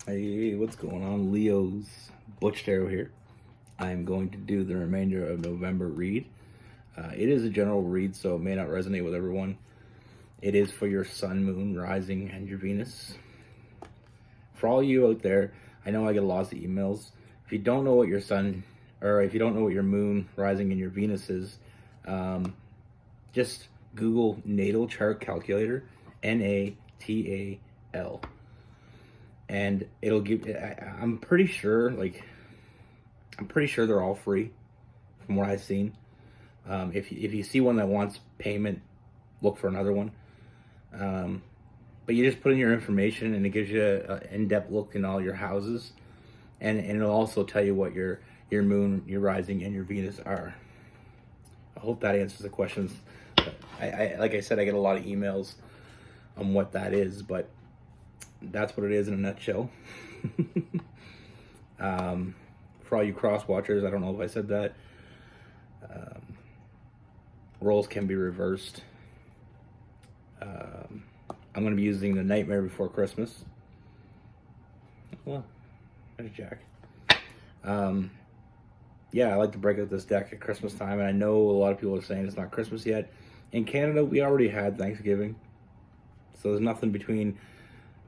Hey, what's going on, Leo's? Butch here. I'm going to do the remainder of November read. It is a general read, so it may not resonate with everyone. It is for your sun, moon, rising, and your Venus. For all you out there, I know I get lots of emails. If you don't know what your sun, or if you don't know what your moon, rising, and your Venus is, just Google natal chart calculator, NATAL, and it'll give. I'm pretty sure, they're all free, from what I've seen. If you see one that wants payment, look for another one. But you just put in your information, and it gives you an in-depth look in all your houses, and it'll also tell you what your moon, your rising, and your Venus are. I hope that answers the questions. I like I said, I get a lot of emails on what that is, but that's what it is in a nutshell. For all you cross watchers, I don't know if I said that. Roles can be reversed. I'm going to be using the Nightmare Before Christmas. Well, there's Jack. Yeah, I like to break out this deck at Christmas time, and I know a lot of people are saying it's not Christmas yet. In Canada, we already had Thanksgiving, so there's nothing between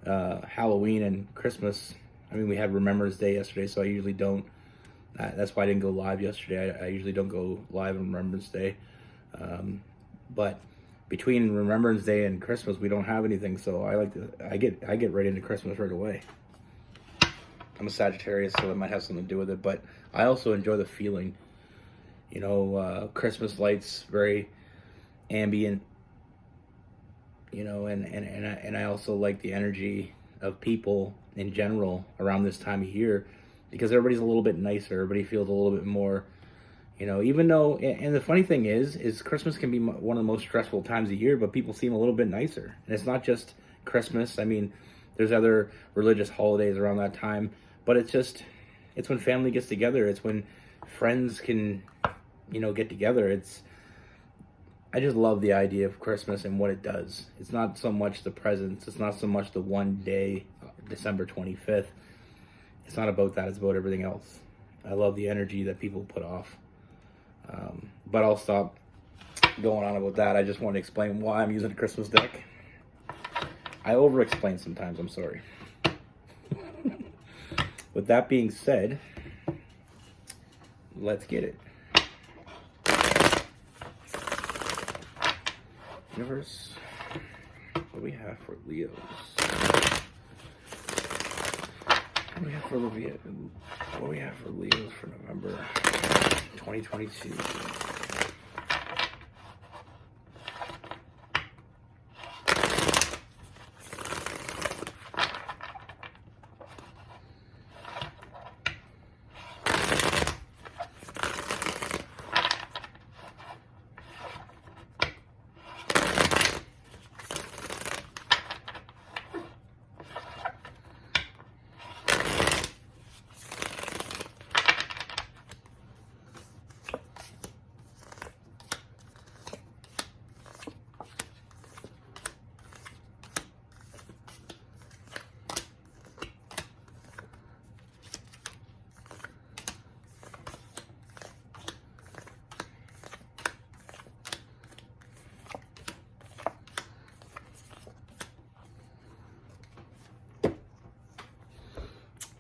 Halloween and Christmas. I mean, we had Remembrance Day yesterday, so I usually don't. That's why I didn't go live yesterday. I usually don't go live on Remembrance Day. But between Remembrance Day and Christmas, we don't have anything, so I get right into Christmas right away. I'm a Sagittarius, so that might have something to do with it, but I also enjoy the feeling. Christmas lights, very ambient, and I also like the energy of people in general around this time of year, because everybody's a little bit nicer. Everybody feels a little bit more, even though, and the funny thing is Christmas can be one of the most stressful times of year, but people seem a little bit nicer. And it's not just Christmas. I mean, there's other religious holidays around that time, but it's when family gets together. It's when friends can, get together. I just love the idea of Christmas and what it does. It's not so much the presents. It's not so much the one day, December 25th. It's not about that. It's about everything else. I love the energy that people put off. But I'll stop going on about that. I just want to explain why I'm using a Christmas deck. I over-explain sometimes. I'm sorry. With that being said, let's get it. Universe, what do we have for Leos? What do we have for Leos for November 2022?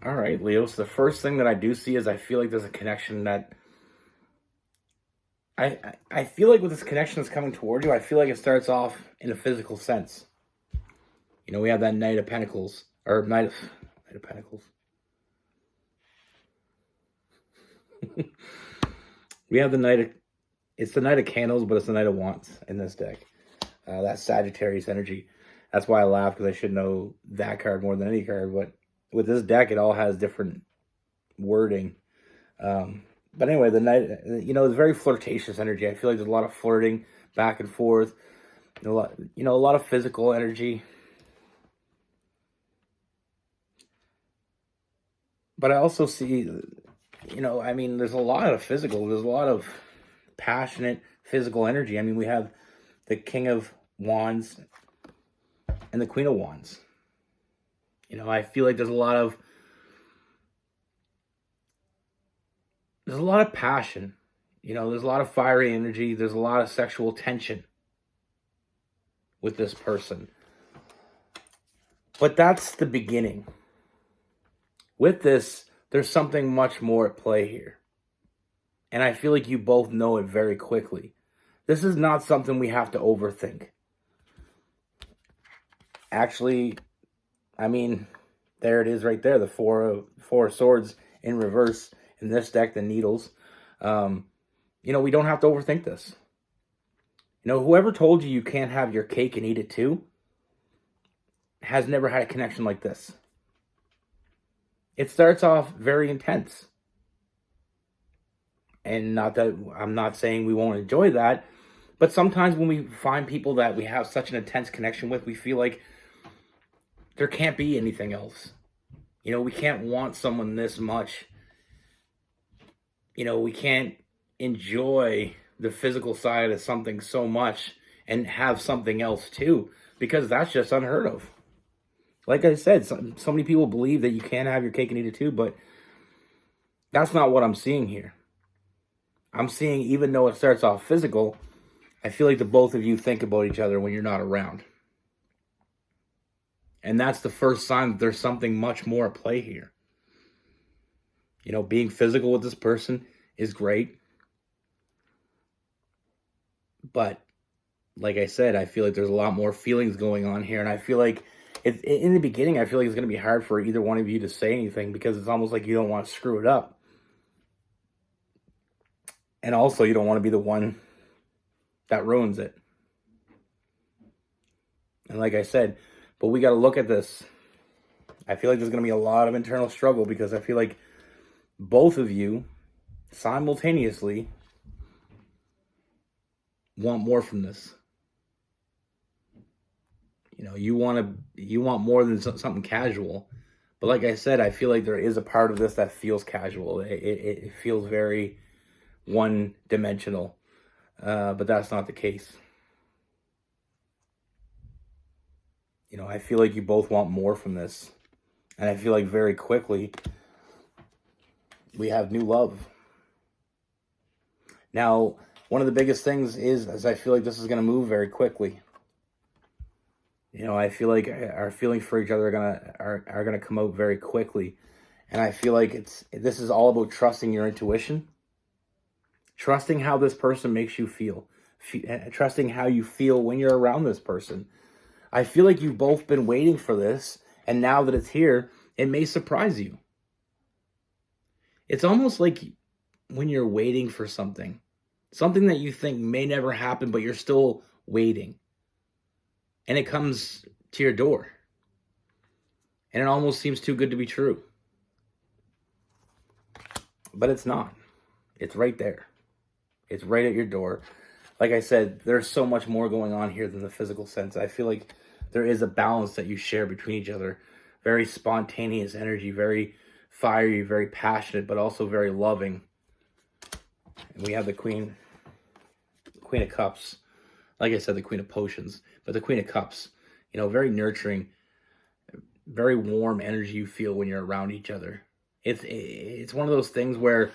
All right, Leo. So the first thing that I do see is I feel like there's a connection that I feel like with this connection that's coming toward you, I feel like it starts off in a physical sense. We have that Knight of Pentacles, or Knight of Pentacles. We have it's the Knight of Candles, but it's the Knight of Wands in this deck. That Sagittarius energy. That's why I laugh, because I should know that card more than any card, but with this deck, it all has different wording. But anyway, the Knight, it's very flirtatious energy. I feel like there's a lot of flirting back and forth. A lot of physical energy. But I also see, there's a lot of there's a lot of passionate physical energy. I mean, we have the King of Wands and the Queen of Wands. I feel like there's a lot of passion. There's a lot of fiery energy. There's a lot of sexual tension with this person. But that's the beginning. With this, there's something much more at play here. And I feel like you both know it very quickly. This is not something we have to overthink. Actually, I mean, there it is right there. The four of swords in reverse in this deck, the needles. We don't have to overthink this. Whoever told you can't have your cake and eat it too has never had a connection like this. It starts off very intense. And not that I'm not saying we won't enjoy that, but sometimes when we find people that we have such an intense connection with, we feel like there can't be anything else. We can't want someone this much. We can't enjoy the physical side of something so much and have something else too, because that's just unheard of. Like I said, so many people believe that you can't have your cake and eat it too, but that's not what I'm seeing here. I'm seeing, even though it starts off physical, I feel like the both of you think about each other when you're not around. And that's the first sign that there's something much more at play here. Being physical with this person is great. But like I said, I feel like there's a lot more feelings going on here. And I feel like in the beginning, I feel like it's going to be hard for either one of you to say anything, because it's almost like you don't want to screw it up. And also, you don't want to be the one that ruins it. And like I said, but we got to look at this. I feel like there's going to be a lot of internal struggle, because I feel like both of you simultaneously want more from this. You want more than something casual. But like I said, I feel like there is a part of this that feels casual. It feels very one-dimensional. But that's not the case. I feel like you both want more from this. And I feel like very quickly we have new love. Now, one of the biggest things is I feel like this is going to move very quickly. I feel like our feelings for each other are gonna come out very quickly. And I feel like this is all about trusting your intuition. Trusting how this person makes you feel. Trusting how you feel when you're around this person. I feel like you've both been waiting for this, and now that it's here, it may surprise you. It's almost like when you're waiting for something that you think may never happen, but you're still waiting. And it comes to your door. And it almost seems too good to be true. But it's not. It's right there. It's right at your door. Like I said, there's so much more going on here than the physical sense. I feel like there is a balance that you share between each other. Very spontaneous energy, very fiery, very passionate, but also very loving. And we have the Queen of Cups. Like I said, the Queen of Potions, but the Queen of Cups, very nurturing, very warm energy you feel when you're around each other. It's one of those things where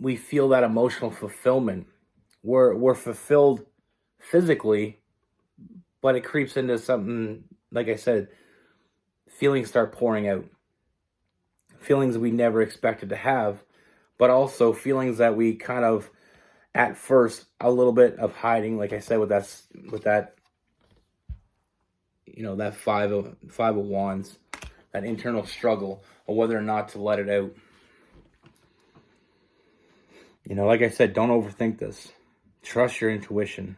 we feel that emotional fulfillment. We're fulfilled physically, but it creeps into something, like I said, feelings start pouring out. Feelings we never expected to have, but also feelings that we kind of, at first, a little bit of hiding, like I said, with that that five of wands, that internal struggle of whether or not to let it out. Like I said, don't overthink this. Trust your intuition.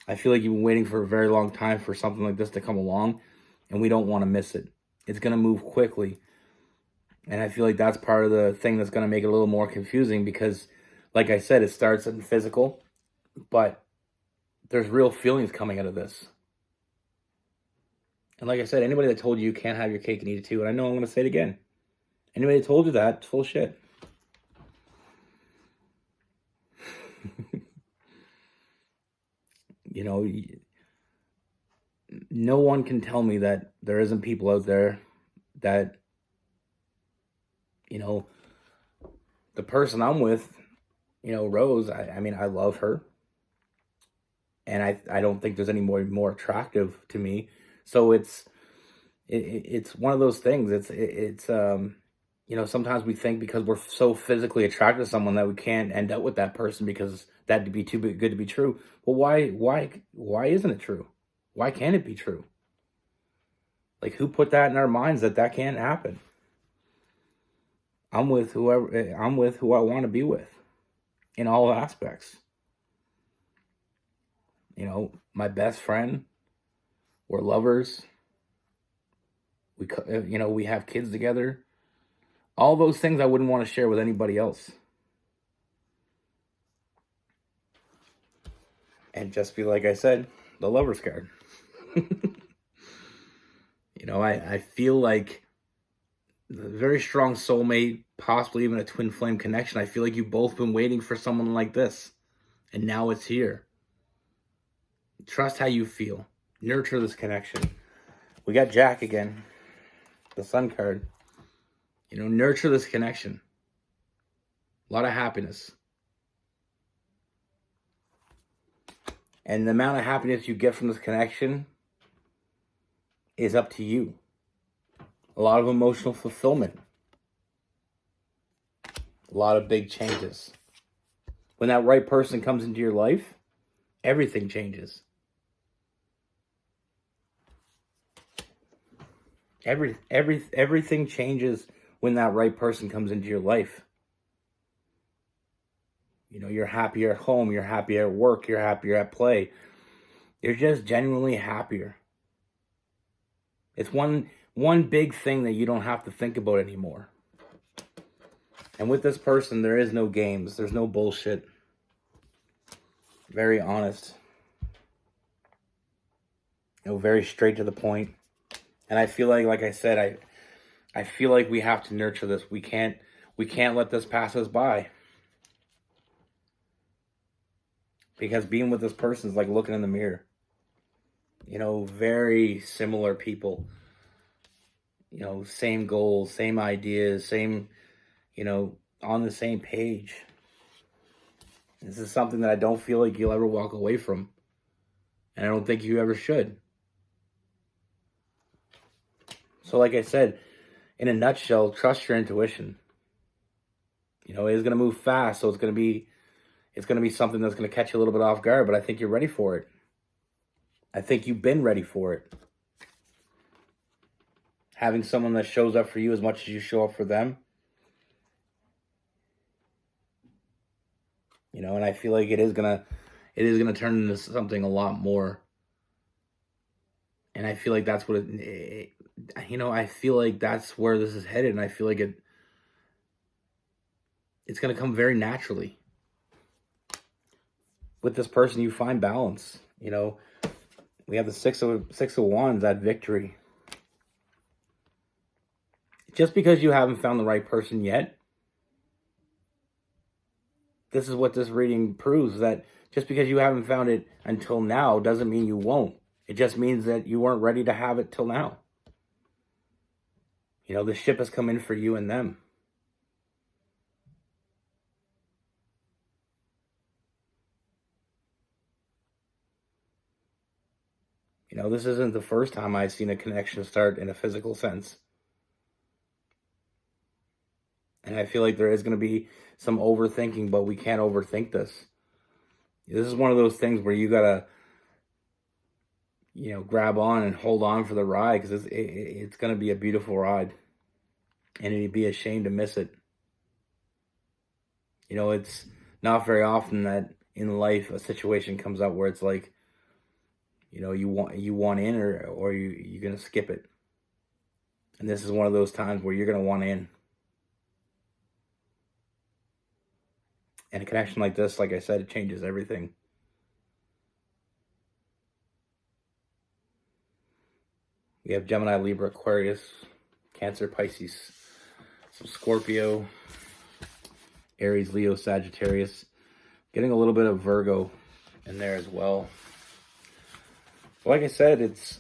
I feel like you've been waiting for a very long time for something like this to come along, and we don't want to miss it. It's going to move quickly. And I feel like that's part of the thing that's going to make it a little more confusing, because, like I said, it starts in physical, but there's real feelings coming out of this. And like I said, anybody that told you can't have your cake and eat it too, and I know I'm going to say it again. Anybody that told you that, it's full of shit. no one can tell me that there isn't people out there that, you know, the person I'm with, Rose, I mean, I love her, and I don't think there's any more attractive to me. So it's one of those things. Sometimes we think because we're so physically attracted to someone that we can't end up with that person because that'd be too good to be true. Well, why isn't it true? Why can't it be true? Like, who put that in our minds that can't happen? I'm with who I want to be with in all aspects. My best friend, we're lovers. We have kids together. All those things I wouldn't want to share with anybody else. And just be, like I said, the lover's card. I feel like a very strong soulmate, possibly even a twin flame connection. I feel like you've both been waiting for someone like this, and now it's here. Trust how you feel. Nurture this connection. We got Jack again, the Sun card. Nurture this connection. A lot of happiness. And the amount of happiness you get from this connection is up to you. A lot of emotional fulfillment. A lot of big changes. When that right person comes into your life, everything changes. Everything changes when that right person comes into your life. You're happier at home, you're happier at work, you're happier at play. You're just genuinely happier. It's one big thing that you don't have to think about anymore. And with this person, there is no games. There's no bullshit. Very honest. Very straight to the point. And I feel like I said, I feel like we have to nurture this. We can't let this pass us by. Because being with this person is like looking in the mirror. Very similar people. Same goals, same ideas, same, on the same page. This is something that I don't feel like you'll ever walk away from. And I don't think you ever should. So like I said, in a nutshell, trust your intuition. It's going to move fast, so it's going to be something that's going to catch you a little bit off guard, but I think you're ready for it. I think you've been ready for it. Having someone that shows up for you as much as you show up for them. And I feel like it is gonna turn into something a lot more. And I feel like that's what I feel like that's where this is headed, and I feel like it's gonna come very naturally. With this person, you find balance. We have the six of wands, that victory. Just because you haven't found the right person yet, this is what this reading proves, that just because you haven't found it until now doesn't mean you won't. It just means that you weren't ready to have it till now. The ship has come in for you and them. This isn't the first time I've seen a connection start in a physical sense. And I feel like there is going to be some overthinking, but we can't overthink this. This is one of those things where you got to, grab on and hold on for the ride, because it's going to be a beautiful ride. And it'd be a shame to miss it. It's not very often that in life a situation comes up where it's like, you want in, or you're going to skip it. And this is one of those times where you're going to want in. And a connection like this, like I said, it changes everything. We have Gemini, Libra, Aquarius, Cancer, Pisces, some Scorpio, Aries, Leo, Sagittarius. Getting a little bit of Virgo in there as well. So like I said, it's,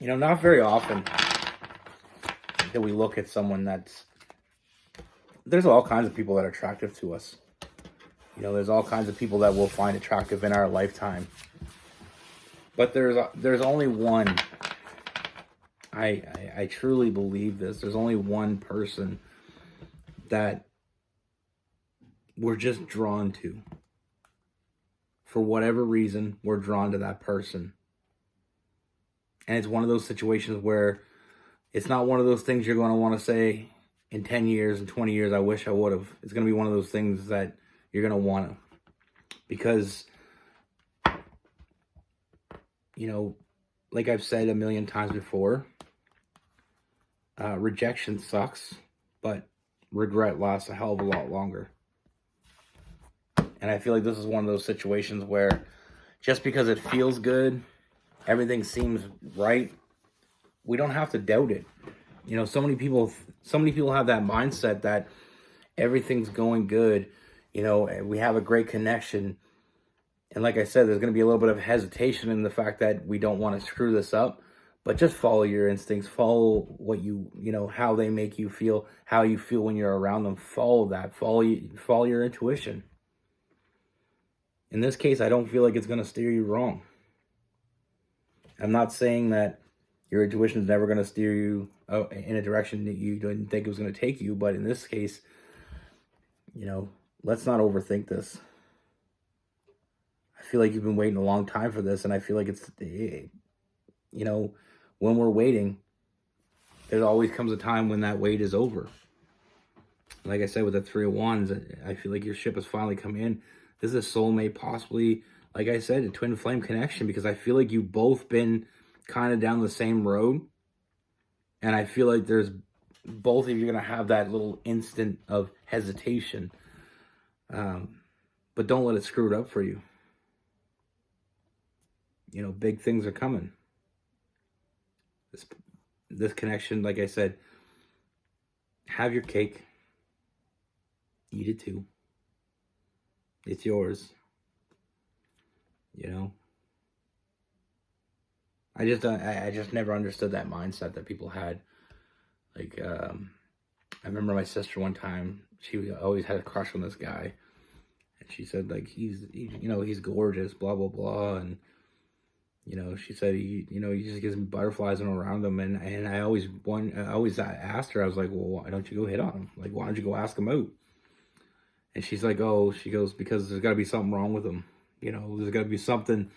not very often that we look at someone there's all kinds of people that are attractive to us. There's all kinds of people that we'll find attractive in our lifetime. But there's only one. I truly believe this. There's only one person that we're just drawn to. For whatever reason, we're drawn to that person. And it's one of those situations where it's not one of those things you're going to want to say in 10 years and 20 years, I wish I would have. It's going to be one of those things that you're going to want to. Because, like I've said a million times before, rejection sucks, but regret lasts a hell of a lot longer. And I feel like this is one of those situations where just because it feels good, everything seems right, we don't have to doubt it. So many people have that mindset that everything's going good, we have a great connection. And like I said, there's going to be a little bit of hesitation in the fact that we don't want to screw this up, but just follow your instincts, follow what how they make you feel, how you feel when you're around them. Follow that, follow your intuition. In this case, I don't feel like it's going to steer you wrong. I'm not saying that your intuition is never going to steer you in a direction that you didn't think it was going to take you. But in this case, let's not overthink this. I feel like you've been waiting a long time for this. And I feel like it's, when we're waiting, there always comes a time when that wait is over. Like I said, with the Three of Wands, I feel like your ship has finally come in. This is a soulmate, possibly, like I said, a twin flame connection, because I feel like you've both been kind of down the same road. And I feel like there's both of you going to have that little instant of hesitation. But don't let it screw it up for you. Big things are coming. This connection, like I said, have your cake. Eat it too. It's yours. I just never understood that mindset that people had. Like, I remember my sister one time, she always had a crush on this guy. And she said, like, he's gorgeous, blah, blah, blah. And, she said, he just gives me butterflies and around him. And I always asked her, I was like, well, why don't you go hit on him? Like, why don't you go ask him out? And she's like, she goes, because there's got to be something wrong with him. There's got to be something,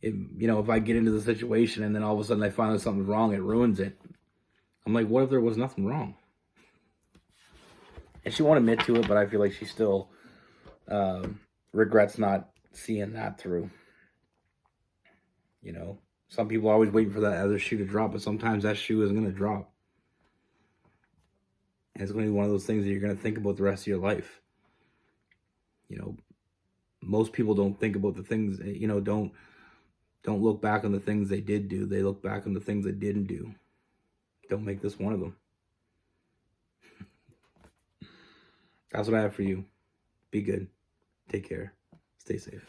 if I get into the situation and then all of a sudden I find out something's wrong, it ruins it. I'm like, what if there was nothing wrong? And she won't admit to it, but I feel like she still regrets not seeing that through. Some people are always waiting for that other shoe to drop, but sometimes that shoe isn't going to drop. And it's going to be one of those things that you're going to think about the rest of your life. Most people don't think about the things, don't look back on the things they did do. They look back on the things they didn't do. Don't make this one of them. That's what I have for you. Be good. Take care. Stay safe.